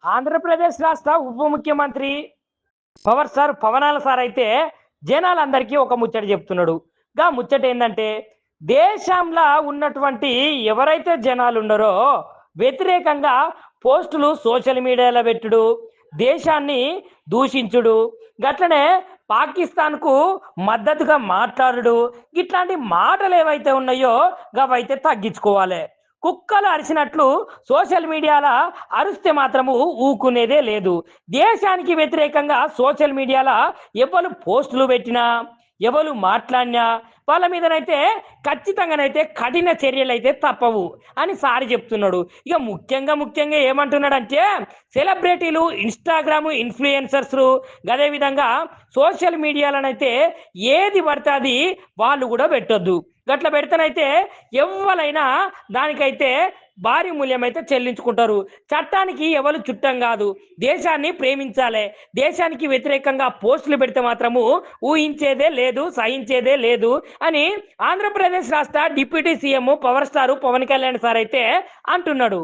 ఆంధ్రప్రదేశ్ రాష్ట్ర ఉప ముఖ్యమంత్రి పవనాల సార్ అయితే జనాలందరికీ ఒక ముచ్చట చెప్తున్నాడు. గా ముచ్చట ఏంటంటే, దేశంలో ఉన్నటువంటి ఎవరైతే జనాలు ఉన్నారో వ్యతిరేకంగా పోస్టులు సోషల్ మీడియాలో పెట్టుడు, దేశాన్ని దూషించుడు, గట్లనే పాకిస్తాన్కు మద్దతుగా మాట్లాడుడు, ఇట్లాంటి మాటలు ఏవైతే ఉన్నాయో అవైతే తగ్గించుకోవాలి. కుక్కలు అరిచినట్లు సోషల్ మీడియాలో అరిస్తే మాత్రము ఊకునేదే లేదు. దేశానికి వ్యతిరేకంగా సోషల్ మీడియాలో ఎవరు పోస్టులు పెట్టినా, ఎవరు మాట్లాడినా వాళ్ళ మీదనైతే ఖచ్చితంగానైతే కఠిన చర్యలు అయితే తప్పవు అని సారి చెప్తున్నాడు. ఇక ముఖ్యంగా ఏమంటున్నాడంటే, సెలబ్రిటీలు, ఇన్స్టాగ్రామ్ ఇన్ఫ్లుయెన్సర్స్, అదే విధంగా సోషల్ మీడియాలనైతే ఏది పడితే అది వాళ్ళు కూడా పెట్టొద్దు. గట్ల పెడితేనైతే ఎవరైనా దానికైతే భారీ మూల్యం అయితే చెల్లించుకుంటారు. చట్టానికి ఎవరు చుట్టం కాదు. దేశాన్ని ప్రేమించాలి. దేశానికి వ్యతిరేకంగా పోస్టులు పెడితే మాత్రము ఊహించేదే లేదు, సహించేదే లేదు అని ఆంధ్రప్రదేశ్ రాష్ట్ర deputy CM power star Pawan Kalyan sir అయితే అంటున్నాడు.